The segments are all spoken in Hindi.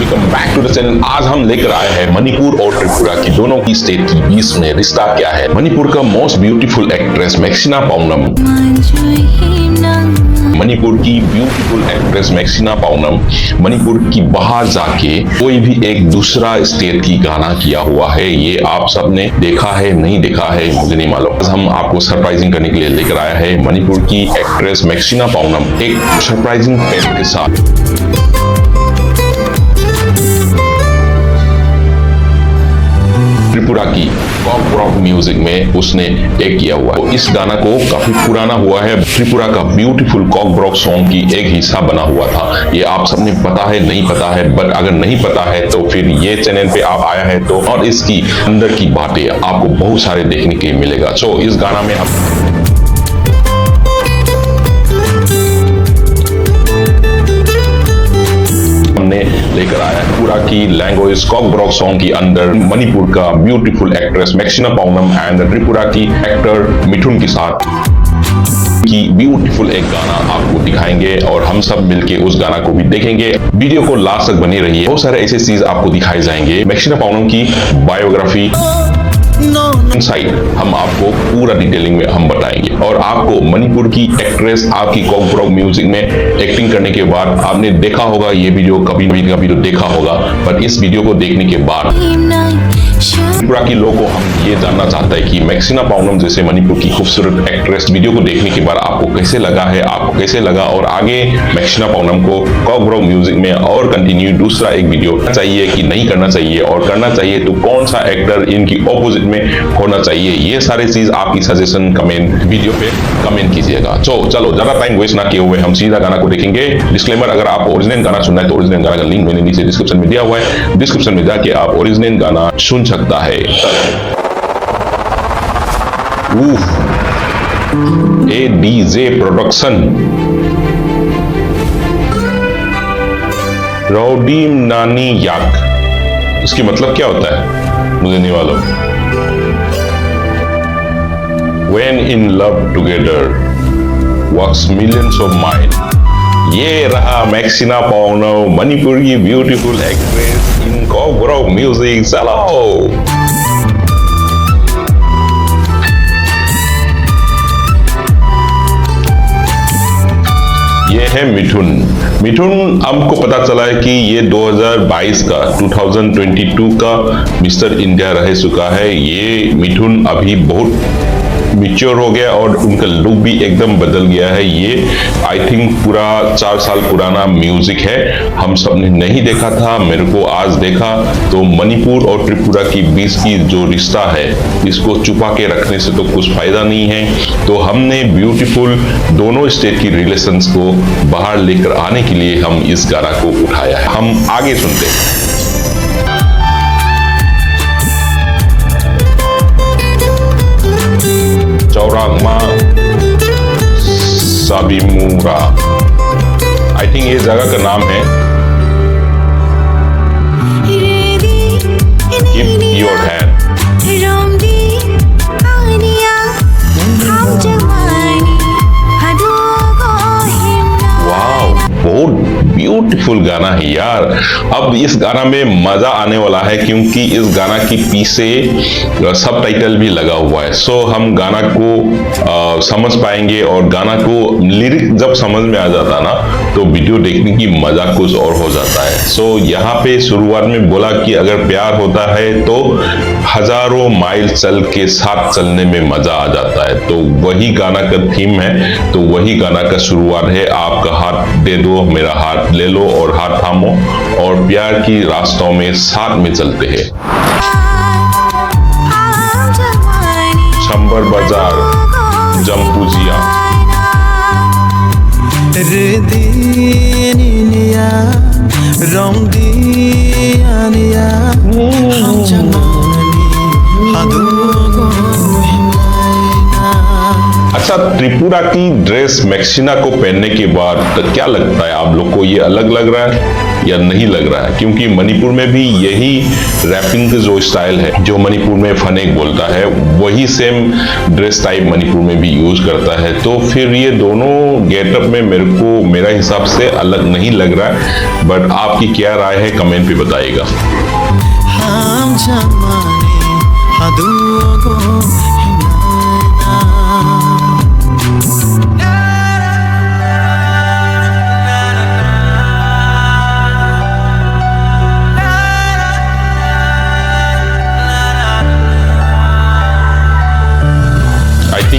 Welcome back to the channel. आज हम लेकर आए हैं मणिपुर और त्रिपुरा की दोनों की स्टेट की बीच में रिश्ता क्या है। मणिपुर का most beautiful actress मैक्सिना Paonam, Manipur की ब्यूटीफुल एक्ट्रेस मैक्सिना पाउनम मणिपुर की बाहर जाके कोई भी एक दूसरा स्टेट की गाना किया हुआ है। ये आप सबने देखा है नहीं देखा है मुझे नहीं मालूम। हम आपको सरप्राइजिंग करने के लिए लेकर आया है मणिपुर की एक्ट्रेस मैक्सिना पाउनम एक सरप्राइजिंग पेट के साथ। त्रिपुरा की कॉक रॉक म्यूजिक में उसने एक किया हुआ है। इस गाना को काफी पुराना हुआ है। त्रिपुरा का ब्यूटीफुल कॉक रॉक सॉन्ग की एक हिस्सा बना हुआ था। ये आप सबने पता है नहीं पता है, बट अगर नहीं पता है तो फिर ये चैनल पे आप आया है तो और इसकी अंदर की बातें आपको बहुत सारे देखने के लिए मिलेगा। सो इस गाना में आप लेकर आया पूरा की लैंग्वेज कॉक रॉक सॉन्ग के अंदर मणिपुर का ब्यूटीफुल एक्ट्रेस मैक्सिना पाउनम एंड त्रिपुरा की एक्टर मिठुन के साथ की ब्यूटीफुल एक गाना आपको दिखाएंगे और हम सब मिलके उस गाना को भी देखेंगे। वीडियो को लास्ट तक बनी रहिए। बहुत सारे ऐसे चीज आपको दिखाए जाएंगे। मैक्सिना पाउनम की बायोग्राफी इनसाइड हम आपको पूरा डिटेलिंग में हम बताएंगे और आपको मणिपुर की एक्ट्रेस आपकी कॉक रॉक म्यूजिक में एक्टिंग करने के बाद आपने देखा होगा ये वीडियो कभी तो देखा होगा, पर इस वीडियो को देखने के बाद त्रिपुरा के लोगों को हम ये जानना चाहते हैं कि मैक्सिना पाउनम जैसे मणिपुर की खूबसूरत एक्ट्रेस वीडियो को देखने के बाद आपको कैसे लगा है, आपको कैसे लगा और आगे मैक्सिना पाउनम को कॉक रॉक म्यूजिक में और कंटिन्यू दूसरा एक वीडियो करना चाहिए कि नहीं करना चाहिए, और करना चाहिए तो कौन सा एक्टर इनकी ऑपोजिट में होना चाहिए। ये सारे चीज आपकी सजेशन कमेंट वीडियो पे कमेंट कीजिएगा। चलो ज्यादा टाइम वेस्ट ना किए हुए हम सीधा गाना को देखेंगे। डिस्क्लेमर, अगर आप ओरिजिनल गाना सुनना है तो ओरिजिनल गाना का लिंक मैंने नीचे डिस्क्रिप्शन में दिया हुआ है। डिस्क्रिप्शन में जाके आप ओरिजिनल गाना सुन सकता है। ADJ प्रोडक्शन रौडीम नानी याक, इसकी मतलब क्या होता है मुझे नहीं मालूम। When in love together walks millions of miles। ये रहा मैक्सिना पाउनम मणिपुर की beautiful actress in cock rock music. चलो ये है मिठुन हमको पता चला है कि ये 2022 का 2022 का मिस्टर इंडिया रह चुका है। ये मिठुन अभी बहुत मैच्योर हो गया और उनका लुक भी एकदम बदल गया है। ये आई थिंक पूरा 4 साल पुराना म्यूजिक है, हम सब ने नहीं देखा था, मेरे को आज देखा। तो मणिपुर और त्रिपुरा की बीच की जो रिश्ता है इसको छुपा के रखने से तो कुछ फायदा नहीं है। तो हमने ब्यूटीफुल दोनों स्टेट की रिलेशंस को बाहर लेकर आने के लिए हम इस गाना को उठाया है। हम आगे सुनते हैं। चौरागमा साबिमुरा, आई थिंक ये जगह का नाम है। Keep your hand. बहुत ब्यूटीफुल गाना है यार। अब इस गाना में मजा आने वाला है क्योंकि इस गाना की पीछे सब टाइटल भी लगा हुआ है। सो हम गाना को समझ पाएंगे और गाना को लिरिक जब समझ में आ जाता ना तो वीडियो देखने की मजा कुछ और हो जाता है। सो यहाँ पे शुरुआत में बोला कि अगर प्यार होता है तो हजारों माइल चल के साथ चलने में मजा आ जाता है। तो वही गाना का थीम है, तो वही गाना का शुरुआत है। आपका हाथ दे दो, मेरा हाथ ले लो और हाथ थामो और प्यार की रास्तों में साथ में चलते हैं। शंबर बाजार जमपुजिया अच्छा, त्रिपुरा की ड्रेस मैक्सिना को पहनने के बाद क्या लगता है आप लोग को? ये अलग लग रहा है? या नहीं लग रहा है, क्योंकि मणिपुर में भी यही रैपिंग का जो स्टाइल है, जो मणिपुर में फनेक बोलता है, वही सेम ड्रेस टाइप मणिपुर में भी यूज करता है। तो फिर ये दोनों गेटअप में मेरा हिसाब से अलग नहीं लग रहा है। बट आपकी क्या राय है, कमेंट पे बताइएगा।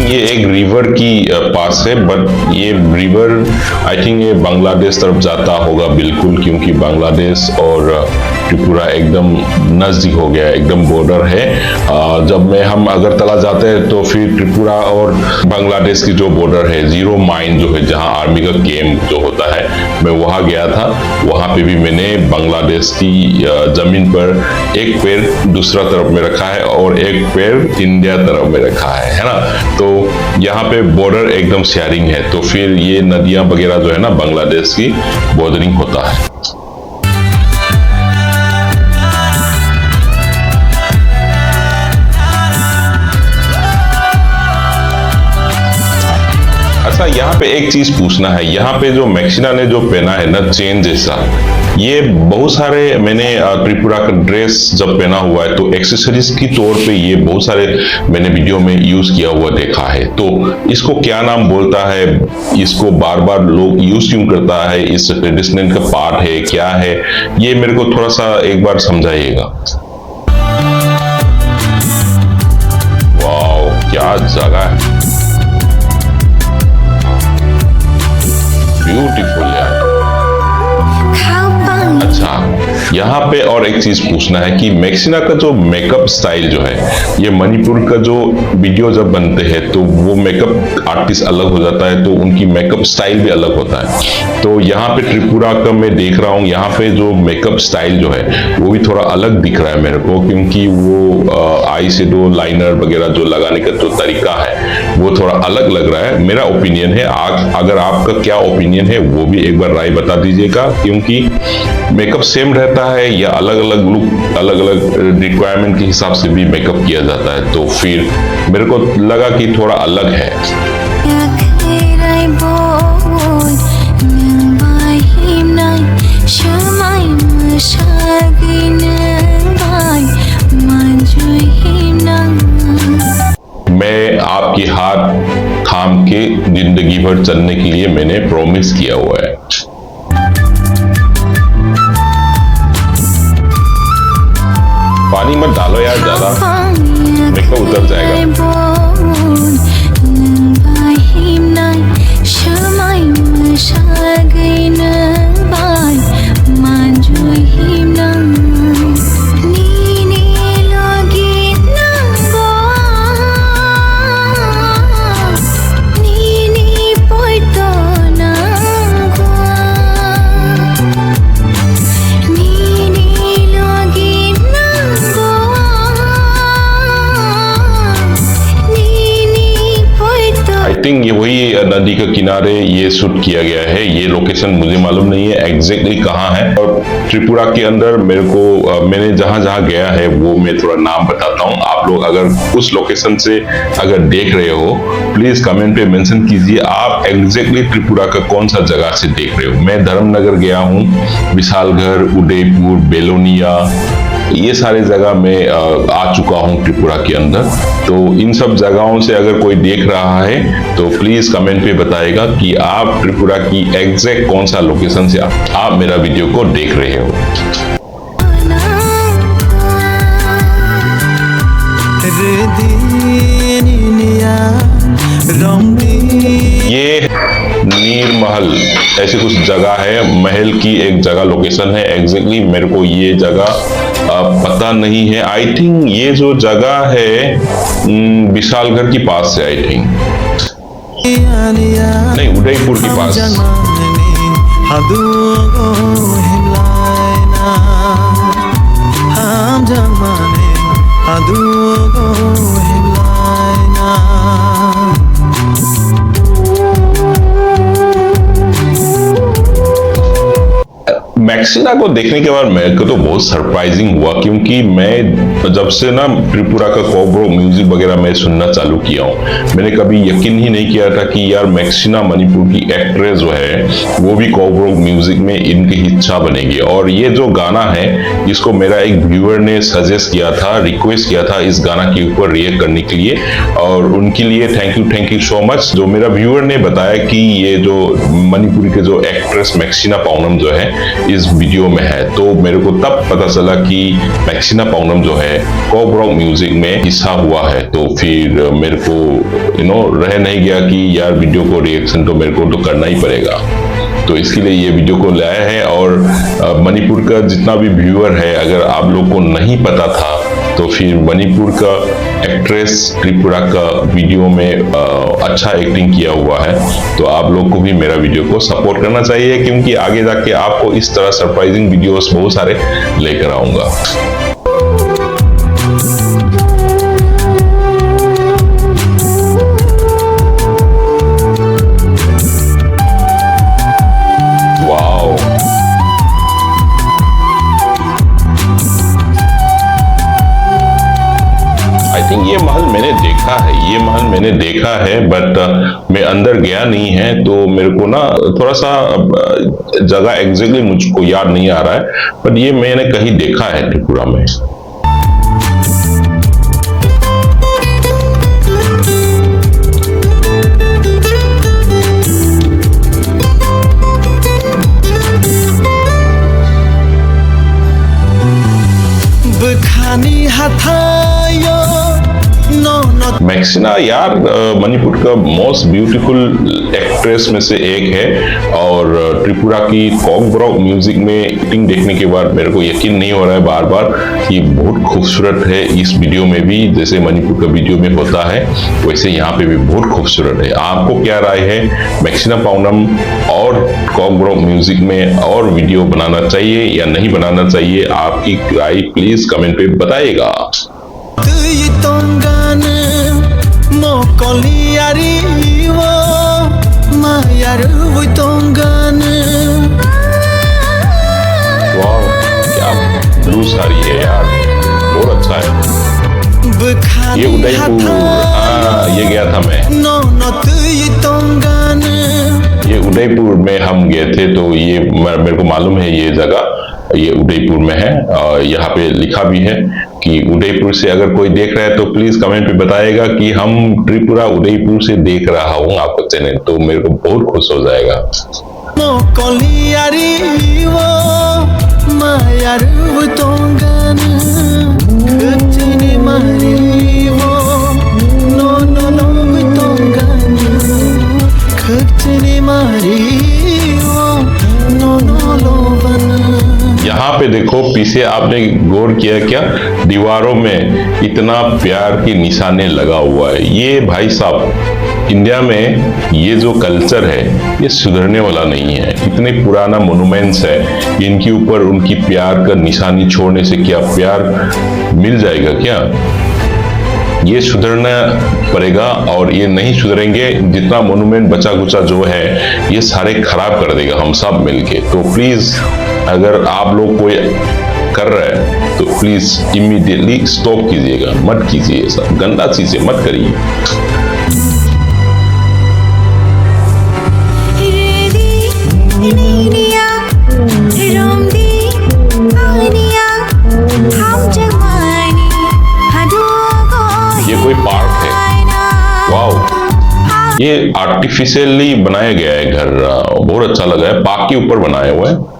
ये एक रिवर की पास है, बट ये रिवर आई थिंक ये बांग्लादेश तरफ जाता होगा बिल्कुल, क्योंकि बांग्लादेश और त्रिपुरा एकदम नजदीक हो गया, एकदम बॉर्डर है। जब हम अगरतला जाते हैं तो फिर त्रिपुरा और बांग्लादेश की जो बॉर्डर है, जीरो माइन जो है, जहां आर्मी का कैंप जो होता है, मैं वहां गया था। वहां पे भी मैंने बांग्लादेश की जमीन पर एक पैर दूसरा तरफ में रखा है और एक पैर इंडिया तरफ में रखा है ना। तो यहाँ पे बॉर्डर एकदम शेयरिंग है, तो फिर ये नदियां वगैरह जो है ना, बांग्लादेश की बॉर्डरिंग होता है। अच्छा, यहाँ पे एक चीज पूछना है, यहाँ पे जो मैक्सिना ने जो पहना है ना चेन जैसा, ये बहुत सारे मैंने त्रिपुरा का ड्रेस जब पहना हुआ है तो एक्सेसरीज की तौर पे ये बहुत सारे मैंने वीडियो में यूज किया हुआ देखा है। तो इसको क्या नाम बोलता है, इसको बार बार लोग यूज क्यों करता है, इस ट्रेडिशनल का पार्ट है क्या है, ये मेरे को थोड़ा सा एक बार समझाइएगा। वाओ, क्या जगह है, ब्यूटीफुल यार। अच्छा, यहाँ पे और एक चीज पूछना है कि मैक्सिना का जो मेकअप स्टाइल जो है, ये मणिपुर का जो वीडियो जब बनते हैं तो वो मेकअप आर्टिस्ट अलग हो जाता है, तो उनकी मेकअप स्टाइल भी अलग होता है। तो यहाँ पे त्रिपुरा का मैं देख रहा हूँ, यहाँ पे जो मेकअप स्टाइल जो है वो भी थोड़ा अलग दिख रहा है मेरे को, क्योंकि वो आई शेडो लाइनर वगैरह जो लगाने का जो तरीका है वो थोड़ा अलग लग रहा है। मेरा ओपिनियन है, अगर आपका क्या ओपिनियन है वो भी एक बार राय बता दीजिएगा, क्योंकि मेकअप सेम रहता है या अलग अलग लुक, अलग अलग रिक्वायरमेंट के हिसाब से भी मेकअप किया जाता है। तो फिर मेरे को लगा कि थोड़ा अलग है। मैं आपकी हाथ थाम के जिंदगी भर चलने के लिए मैंने प्रॉमिस किया हुआ है। पानी मत डालो यार ज्यादा, मेरे को उतर जाएगा। ये वही नदी के किनारे ये शूट किया गया है। ये लोकेशन मुझे मालूम नहीं है एग्जैक्टली कहाँ है, और त्रिपुरा के अंदर मेरे को मैंने जहां जहां गया है वो मैं थोड़ा नाम बताता हूँ। आप लोग अगर उस लोकेशन से अगर देख रहे हो, प्लीज कमेंट पे मेंशन कीजिए आप एग्जैक्टली त्रिपुरा का कौन सा जगह से देख रहे हो। मैं धर्मनगर गया हूँ, विशालगढ़, उदयपुर, बेलोनिया, ये सारे जगह में आ चुका हूँ त्रिपुरा के अंदर। तो इन सब जगहों से अगर कोई देख रहा है तो प्लीज कमेंट पे बताएगा कि आप त्रिपुरा की एग्जैक्ट कौन सा लोकेशन से आप मेरा वीडियो को देख रहे हो। ये नीर महल ऐसे कुछ जगह है, महल की एक जगह लोकेशन है। एग्जैक्टली मेरे को ये जगह पता नहीं है। आई थिंक ये जो जगह है विशालगढ़ की पास है, आई थिंक नहीं, उदयपुर की पास। मैक्सिना को देखने के बाद मेरे को तो बहुत सरप्राइजिंग हुआ, क्योंकि मैं जब से ना त्रिपुरा का कॉकब्रॉक म्यूजिक वगैरह मैं सुनना चालू किया हूँ, मैंने कभी यकीन ही नहीं किया था कि यार मैक्सिना मणिपुर की एक्ट्रेस जो है वो भी कॉकब्रॉक म्यूजिक में इनकी हिस्सा बनेगी। और ये जो गाना है इसको मेरा एक व्यूअर ने सजेस्ट किया था, रिक्वेस्ट किया था इस गाना के ऊपर रिएक्ट करने के लिए, और उनके लिए थैंक यू सो मच। जो मेरा व्यूअर ने बताया कि ये जो मणिपुरी के जो एक्ट्रेस मैक्सिना पाउनम जो है इस वीडियो में है, तो मेरे को तब पता चला कि मैक्सिना पाउनम जो है कॉकब्रॉक म्यूजिक में हिस्सा हुआ है। तो फिर मेरे को रह नहीं गया कि यार वीडियो को रिएक्शन तो मेरे को तो करना ही पड़ेगा, तो इसके लिए ये वीडियो को लाया है। और मणिपुर का जितना भी व्यूअर है, अगर आप लोग को नहीं पता था तो फिर मणिपुर का एक्ट्रेस त्रिपुरा का वीडियो में अच्छा एक्टिंग किया हुआ है, तो आप लोग को भी मेरा वीडियो को सपोर्ट करना चाहिए, क्योंकि आगे जाके आपको इस तरह सरप्राइजिंग वीडियोस बहुत सारे लेकर आऊंगा। ये महल मैंने देखा है बट मैं अंदर गया नहीं है, तो मेरे को ना थोड़ा सा जगह एग्जैक्टली मुझको याद नहीं आ रहा है, बट ये मैंने कहीं देखा है त्रिपुरा में। मैक्सिना यार मणिपुर का मोस्ट ब्यूटीफुल एक्ट्रेस में से एक है, और त्रिपुरा की कॉकब्रॉक म्यूजिक में एक्टिंग देखने के बाद मेरे को यकीन नहीं हो रहा है बार बार कि बहुत खूबसूरत है। इस वीडियो में भी जैसे मणिपुर का वीडियो में होता है वैसे यहाँ पे भी बहुत खूबसूरत है। आपको क्या राय है, मैक्सिना पाउनम और कॉकब्रॉक म्यूजिक में और वीडियो बनाना चाहिए या नहीं बनाना चाहिए? आपकी राय प्लीज कमेंट पे बताइएगा। वाह, क्या ब्लू साड़ी है यार, बहुत अच्छा है। ये उदयपुर, ये गया था मैं, ये उदयपुर में हम गए थे, तो ये मेरे को मालूम है ये जगह, ये उदयपुर में है। और यहाँ पे लिखा भी है कि उदयपुर से अगर कोई देख रहा है तो प्लीज कमेंट पे बताएगा कि हम त्रिपुरा उदयपुर से देख रहा हूँ आपका चैनल, तो मेरे को बहुत खुश हो जाएगा। यहाँ पे देखो पीछे आपने गौर किया क्या, दीवारों में इतना प्यार की निशाने लगा हुआ है। ये भाई साहब इंडिया में ये जो कल्चर है ये सुधरने वाला नहीं है। इतने पुराना मोन्यूमेंट्स है, इनके ऊपर उनकी प्यार का निशानी छोड़ने से क्या प्यार मिल जाएगा क्या? ये सुधरना पड़ेगा, और ये नहीं सुधरेंगे जितना मोन्यूमेंट बचा कुचा जो है ये सारे खराब कर देगा हम सब मिलके। तो प्लीज अगर आप लोग कोई कर रहे हैं तो प्लीज इमीडिएटली स्टॉप कीजिएगा, मत कीजिए, ऐसा गंदा चीजें मत करिए। ये कोई पार्क है, वाओ, ये आर्टिफिशियली बनाया गया है घर, बहुत अच्छा लगा है, पार्क के ऊपर बनाया हुआ है।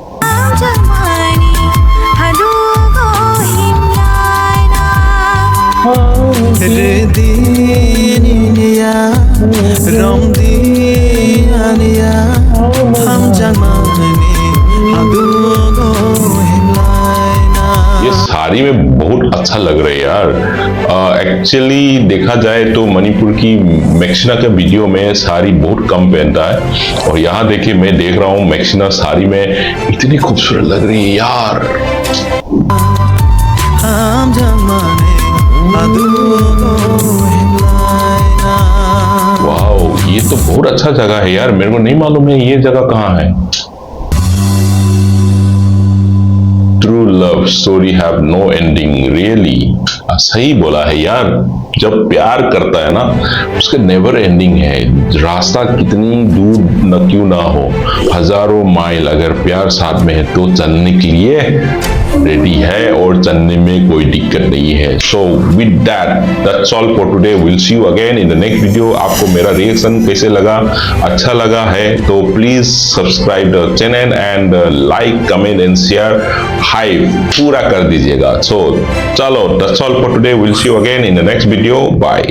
ये साड़ी में बहुत अच्छा लग रहा है यार। एक्चुअली देखा जाए तो मणिपुर की मैक्सिना के वीडियो में साड़ी बहुत कम पहनता है, और यहाँ देखिए मैं देख रहा हूँ मैक्सिना साड़ी में इतनी खूबसूरत लग रही है यार। वाह, ये तो बहुत अच्छा जगह है यार, मेरे को नहीं मालूम है ये जगह कहाँ है। Love story have no ending really. सही बोला है यार, जब प्यार करता है ना उसके नेवर एंडिंग है। रास्ता कितनी दूर न क्यों ना हो, हजारों माइल अगर प्यार साथ में है तो चलने के लिए रेडी है और चलने में कोई दिक्कत नहीं है। So with that's all for today. Will see you again in the next video. आपको मेरा रिएक्शन कैसे लगा, अच्छा लगा है तो please subscribe the channel and like comment and share hype पूरा कर दीजिएगा। सो चलो that's all for today. Will see you again in the next video. Bye.